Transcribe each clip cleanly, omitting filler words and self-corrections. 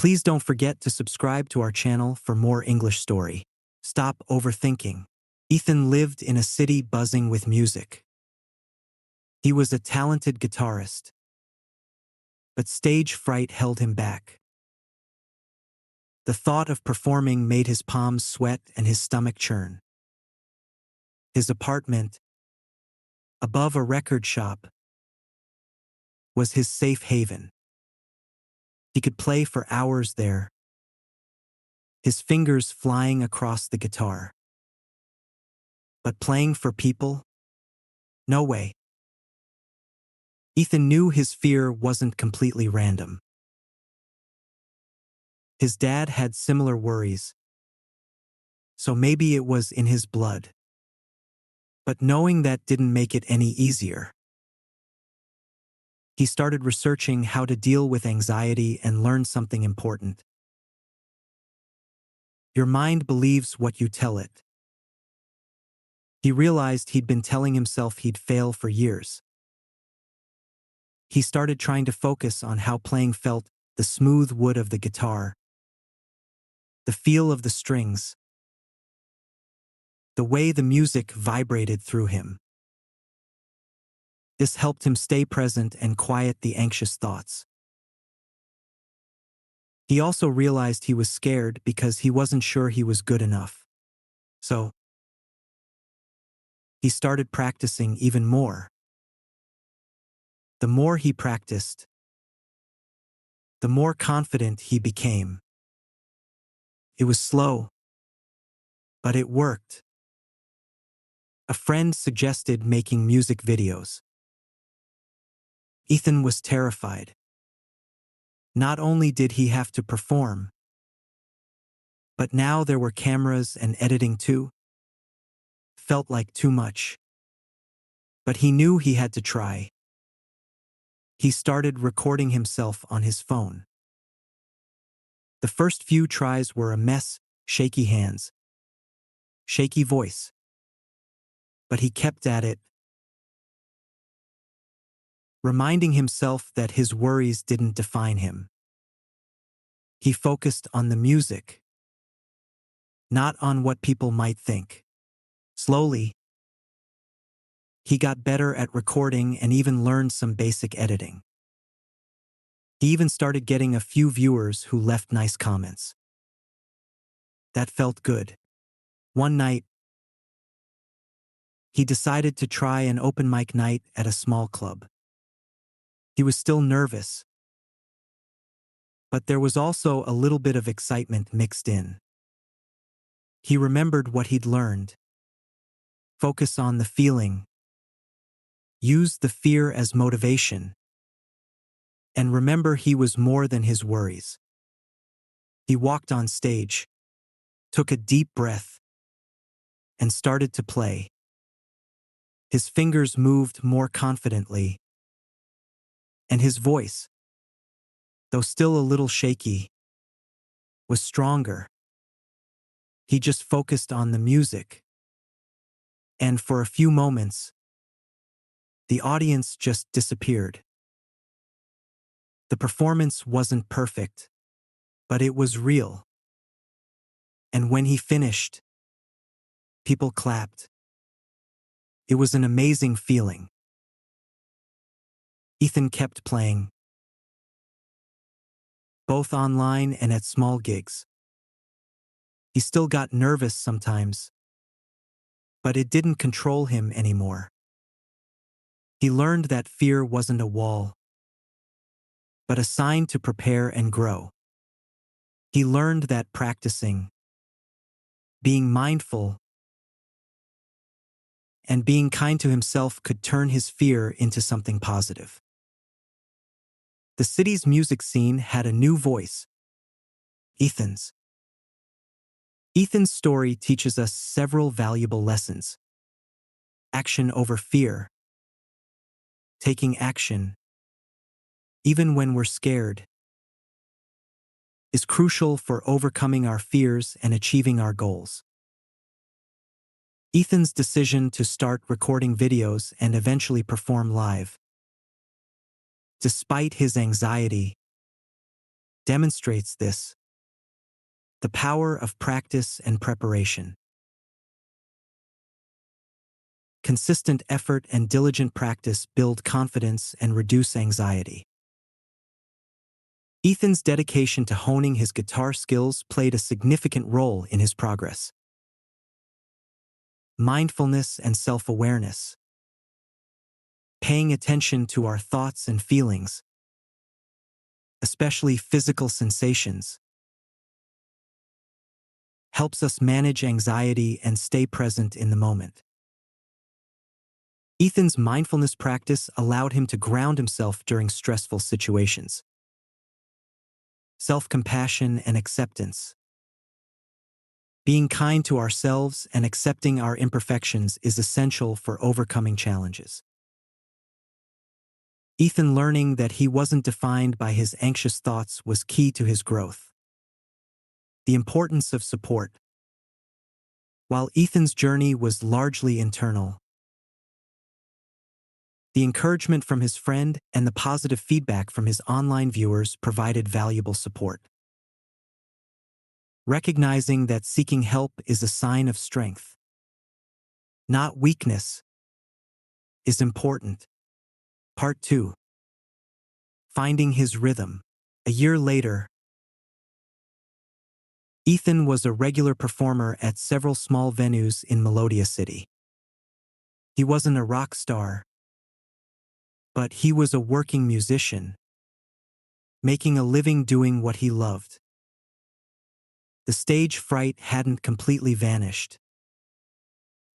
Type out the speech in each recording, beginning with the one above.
Please don't forget to subscribe to our channel for more English story. Stop overthinking. Ethan lived in a city buzzing with music. He was a talented guitarist, but stage fright held him back. The thought of performing made his palms sweat and his stomach churn. His apartment, above a record shop, was his safe haven. He could play for hours there, his fingers flying across the guitar. But playing for people? No way. Ethan knew his fear wasn't completely random. His dad had similar worries, so maybe it was in his blood. But knowing that didn't make it any easier. He started researching how to deal with anxiety and learned something important. Your mind believes what you tell it. He realized he'd been telling himself he'd fail for years. He started trying to focus on how playing felt, the smooth wood of the guitar, the feel of the strings, the way the music vibrated through him. This helped him stay present and quiet the anxious thoughts. He also realized he was scared because he wasn't sure he was good enough. So, he started practicing even more. The more he practiced, the more confident he became. It was slow, but it worked. A friend suggested making music videos. Ethan was terrified. Not only did he have to perform, but now there were cameras and editing too. Felt like too much. But he knew he had to try. He started recording himself on his phone. The first few tries were a mess, shaky hands, shaky voice. But he kept at it, reminding himself that his worries didn't define him. He focused on the music, not on what people might think. Slowly, he got better at recording and even learned some basic editing. He even started getting a few viewers who left nice comments. That felt good. One night, he decided to try an open mic night at a small club. He was still nervous, but there was also a little bit of excitement mixed in. He remembered what he'd learned. Focus on the feeling. Use the fear as motivation. And remember, he was more than his worries. He walked on stage, took a deep breath, and started to play. His fingers moved more confidently, and his voice, though still a little shaky, was stronger. He just focused on the music. And for a few moments, the audience just disappeared. The performance wasn't perfect, but it was real. And when he finished, people clapped. It was an amazing feeling. Ethan kept playing, both online and at small gigs. He still got nervous sometimes, but it didn't control him anymore. He learned that fear wasn't a wall, but a sign to prepare and grow. He learned that practicing, being mindful, and being kind to himself could turn his fear into something positive. The city's music scene had a new voice, Ethan's. Ethan's story teaches us several valuable lessons. Action over fear. Taking action, even when we're scared, is crucial for overcoming our fears and achieving our goals. Ethan's decision to start recording videos and eventually perform live. Despite his anxiety, demonstrates this: the power of practice and preparation. Consistent effort and diligent practice build confidence and reduce anxiety. Ethan's dedication to honing his guitar skills played a significant role in his progress. Mindfulness and self-awareness. Paying attention to our thoughts and feelings, especially physical sensations, helps us manage anxiety and stay present in the moment. Ethan's mindfulness practice allowed him to ground himself during stressful situations. Self-compassion and acceptance. Being kind to ourselves and accepting our imperfections is essential for overcoming challenges. Ethan learning that he wasn't defined by his anxious thoughts was key to his growth. The importance of support. While Ethan's journey was largely internal, the encouragement from his friend and the positive feedback from his online viewers provided valuable support. Recognizing that seeking help is a sign of strength, not weakness, is important. Part 2. Finding his rhythm. A year later, Ethan was a regular performer at several small venues in Melodia City. He wasn't a rock star, but he was a working musician, making a living doing what he loved. The stage fright hadn't completely vanished,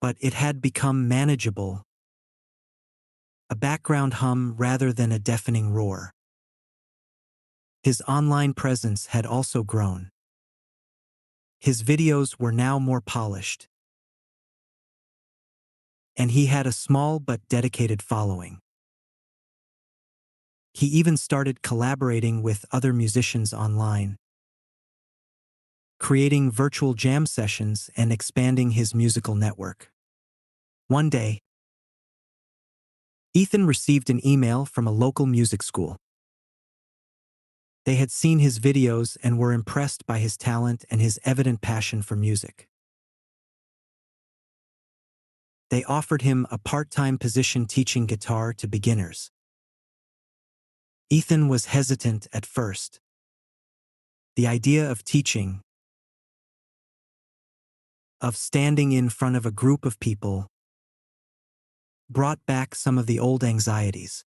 but it had become manageable, a background hum rather than a deafening roar. His online presence had also grown. His videos were now more polished, and he had a small but dedicated following. He even started collaborating with other musicians online, creating virtual jam sessions and expanding his musical network. One day, Ethan received an email from a local music school. They had seen his videos and were impressed by his talent and his evident passion for music. They offered him a part-time position teaching guitar to beginners. Ethan was hesitant at first. The idea of teaching, of standing in front of a group of people, brought back some of the old anxieties.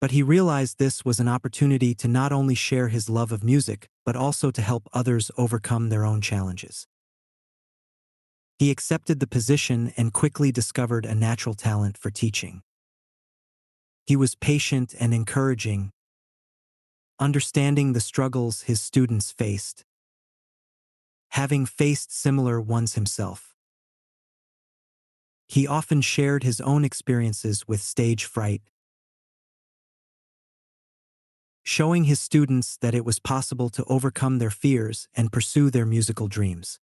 But he realized this was an opportunity to not only share his love of music, but also to help others overcome their own challenges. He accepted the position and quickly discovered a natural talent for teaching. He was patient and encouraging, understanding the struggles his students faced, having faced similar ones himself. He often shared his own experiences with stage fright, showing his students that it was possible to overcome their fears and pursue their musical dreams.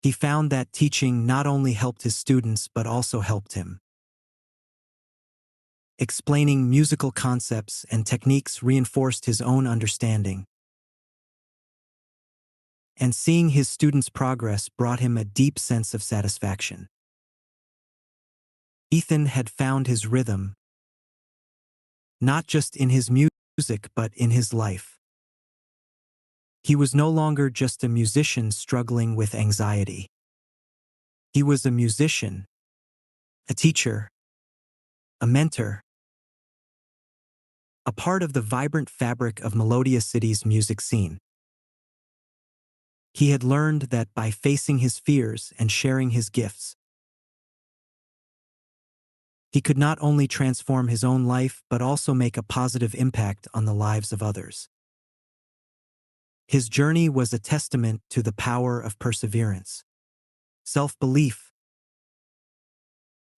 He found that teaching not only helped his students but also helped him. Explaining musical concepts and techniques reinforced his own understanding, and seeing his students' progress brought him a deep sense of satisfaction. Ethan had found his rhythm, not just in his music but in his life. He was no longer just a musician struggling with anxiety. He was a musician, a teacher, a mentor, a part of the vibrant fabric of Melodia City's music scene. He had learned that by facing his fears and sharing his gifts, he could not only transform his own life but also make a positive impact on the lives of others. His journey was a testament to the power of perseverance, self-belief,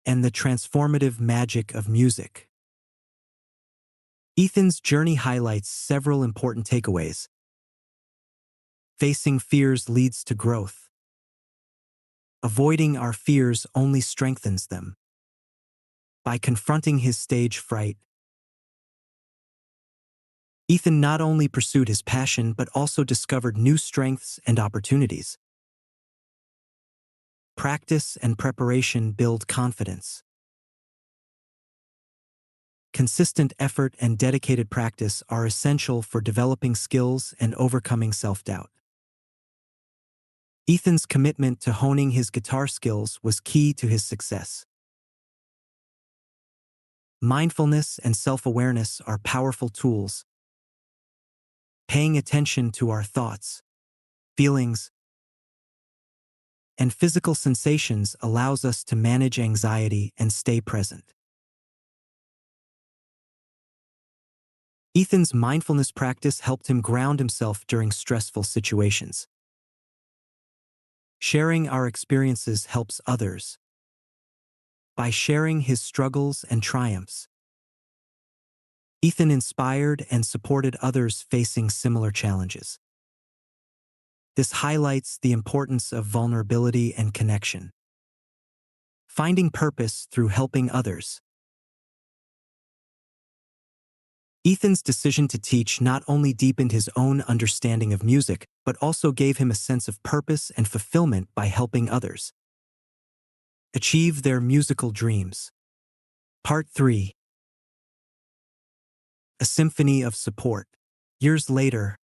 and the transformative magic of music. Ethan's journey highlights several important takeaways. Facing fears leads to growth. Avoiding our fears only strengthens them. By confronting his stage fright, Ethan not only pursued his passion but also discovered new strengths and opportunities. Practice and preparation build confidence. Consistent effort and dedicated practice are essential for developing skills and overcoming self-doubt. Ethan's commitment to honing his guitar skills was key to his success. Mindfulness and self-awareness are powerful tools. Paying attention to our thoughts, feelings, and physical sensations allows us to manage anxiety and stay present. Ethan's mindfulness practice helped him ground himself during stressful situations. Sharing our experiences helps others. By sharing his struggles and triumphs, Ethan inspired and supported others facing similar challenges. This highlights the importance of vulnerability and connection. Finding purpose through helping others. Ethan's decision to teach not only deepened his own understanding of music, but also gave him a sense of purpose and fulfillment by helping others achieve their musical dreams. Part 3. A symphony of support. Years later,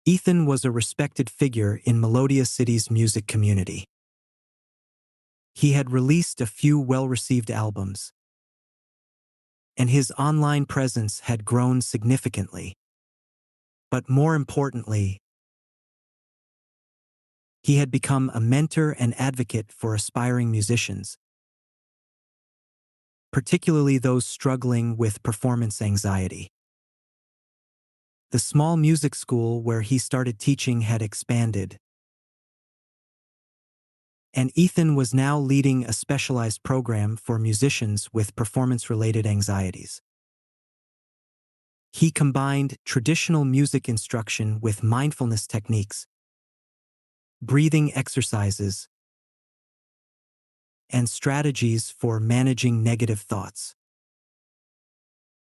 Ethan was a respected figure in Melodia City's music community. He had released a few well-received albums, and his online presence had grown significantly. But more importantly, he had become a mentor and advocate for aspiring musicians, particularly those struggling with performance anxiety. The small music school where he started teaching had expanded, and Ethan was now leading a specialized program for musicians with performance-related anxieties. He combined traditional music instruction with mindfulness techniques, breathing exercises, and strategies for managing negative thoughts.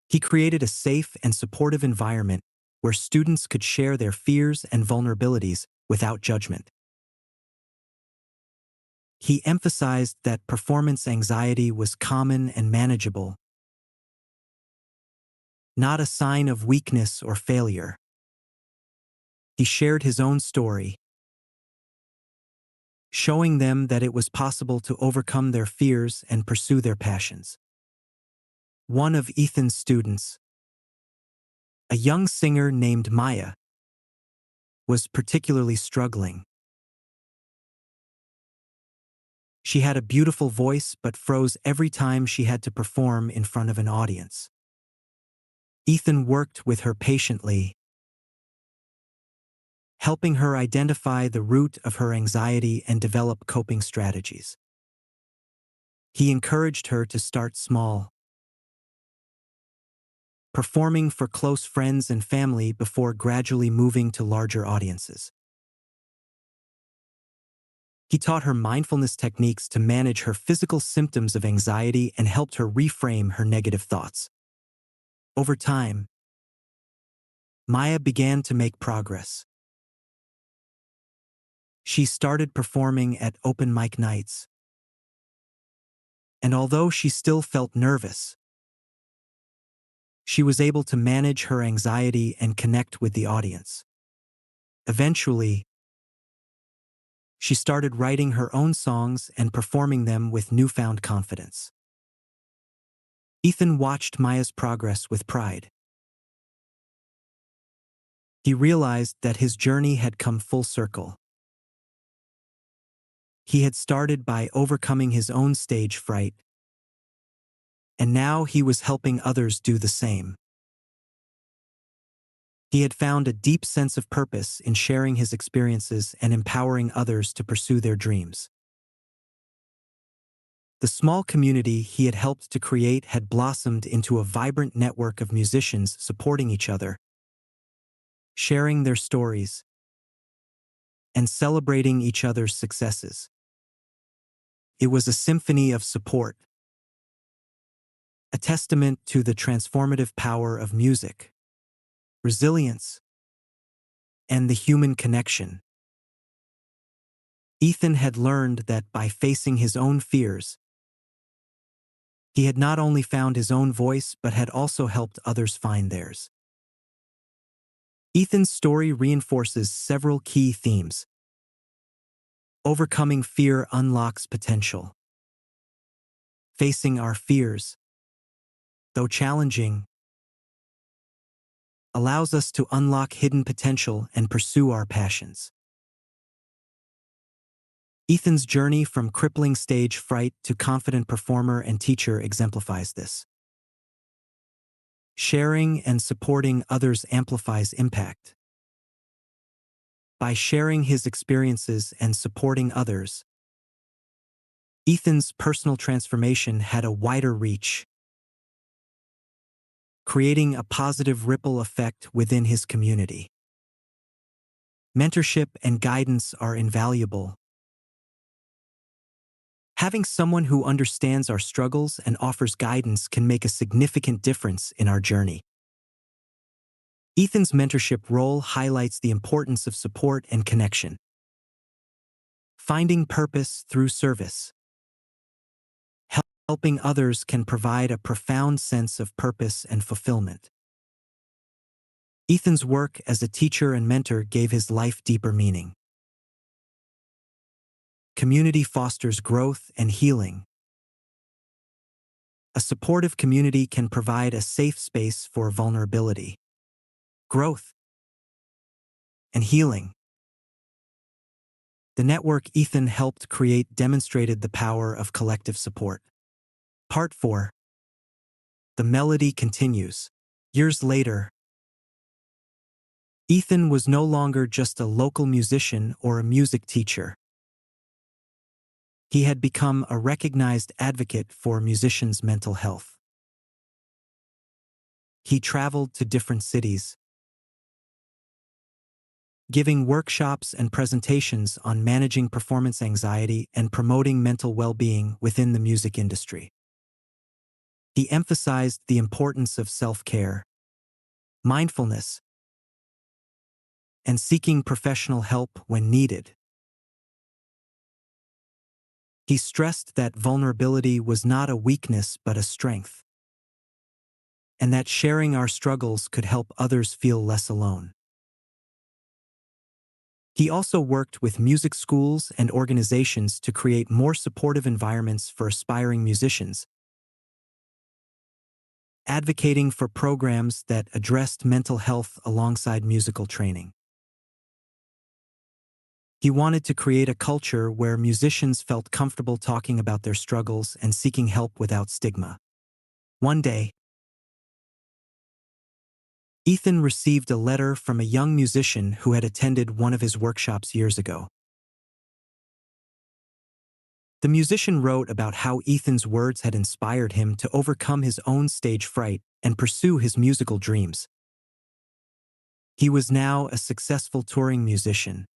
He created a safe and supportive environment where students could share their fears and vulnerabilities without judgment. He emphasized that performance anxiety was common and manageable, not a sign of weakness or failure. He shared his own story, showing them that it was possible to overcome their fears and pursue their passions. One of Ethan's students, a young singer named Maya, was particularly struggling. She had a beautiful voice but froze every time she had to perform in front of an audience. Ethan worked with her patiently, helping her identify the root of her anxiety and develop coping strategies. He encouraged her to start small, performing for close friends and family before gradually moving to larger audiences. He taught her mindfulness techniques to manage her physical symptoms of anxiety and helped her reframe her negative thoughts. Over time, Maya began to make progress. She started performing at open mic nights, and although she still felt nervous, she was able to manage her anxiety and connect with the audience. Eventually, she started writing her own songs and performing them with newfound confidence. Ethan watched Maya's progress with pride. He realized that his journey had come full circle. He had started by overcoming his own stage fright, and now he was helping others do the same. He had found a deep sense of purpose in sharing his experiences and empowering others to pursue their dreams. The small community he had helped to create had blossomed into a vibrant network of musicians supporting each other, sharing their stories, and celebrating each other's successes. It was a symphony of support, a testament to the transformative power of music, resilience, and the human connection. Ethan had learned that by facing his own fears, he had not only found his own voice but had also helped others find theirs. Ethan's story reinforces several key themes. Overcoming fear unlocks potential. Facing our fears, though challenging, allows us to unlock hidden potential and pursue our passions. Ethan's journey from crippling stage fright to confident performer and teacher exemplifies this. Sharing and supporting others amplifies impact. By sharing his experiences and supporting others, Ethan's personal transformation had a wider reach, creating a positive ripple effect within his community. Mentorship and guidance are invaluable. Having someone who understands our struggles and offers guidance can make a significant difference in our journey. Ethan's mentorship role highlights the importance of support and connection. Finding purpose through service. Helping others can provide a profound sense of purpose and fulfillment. Ethan's work as a teacher and mentor gave his life deeper meaning. Community fosters growth and healing. A supportive community can provide a safe space for vulnerability, growth, and healing. The network Ethan helped create demonstrated the power of collective support. Part 4. The melody continues. Years later, Ethan was no longer just a local musician or a music teacher. He had become a recognized advocate for musicians' mental health. He traveled to different cities, giving workshops and presentations on managing performance anxiety and promoting mental well-being within the music industry. He emphasized the importance of self-care, mindfulness, and seeking professional help when needed. He stressed that vulnerability was not a weakness but a strength, and that sharing our struggles could help others feel less alone. He also worked with music schools and organizations to create more supportive environments for aspiring musicians, advocating for programs that addressed mental health alongside musical training. He wanted to create a culture where musicians felt comfortable talking about their struggles and seeking help without stigma. One day, Ethan received a letter from a young musician who had attended one of his workshops years ago. The musician wrote about how Ethan's words had inspired him to overcome his own stage fright and pursue his musical dreams. He was now a successful touring musician,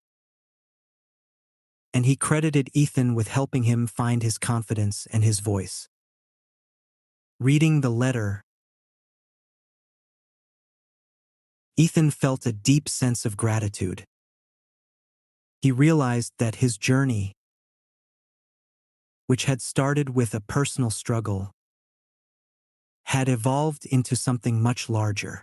and he credited Ethan with helping him find his confidence and his voice. Reading the letter, Ethan felt a deep sense of gratitude. He realized that his journey, which had started with a personal struggle, had evolved into something much larger.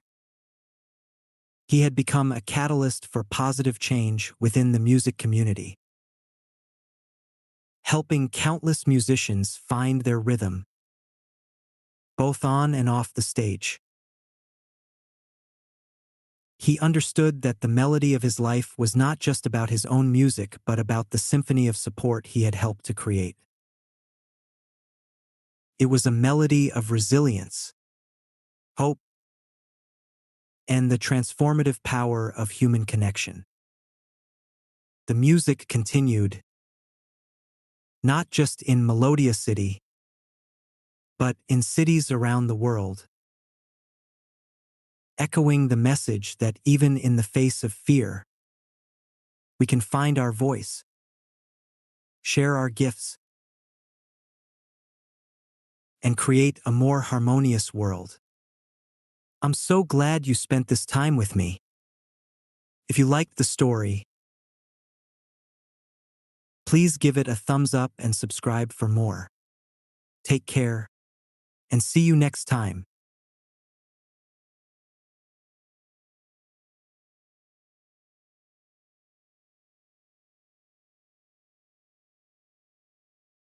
He had become a catalyst for positive change within the music community, helping countless musicians find their rhythm, both on and off the stage. He understood that the melody of his life was not just about his own music but about the symphony of support he had helped to create. It was a melody of resilience, hope, and the transformative power of human connection. The music continued, not just in Melodia City, but in cities around the world, echoing the message that even in the face of fear, we can find our voice, share our gifts, and create a more harmonious world. I'm so glad you spent this time with me. If you liked the story, please give it a thumbs up and subscribe for more. Take care, and see you next time.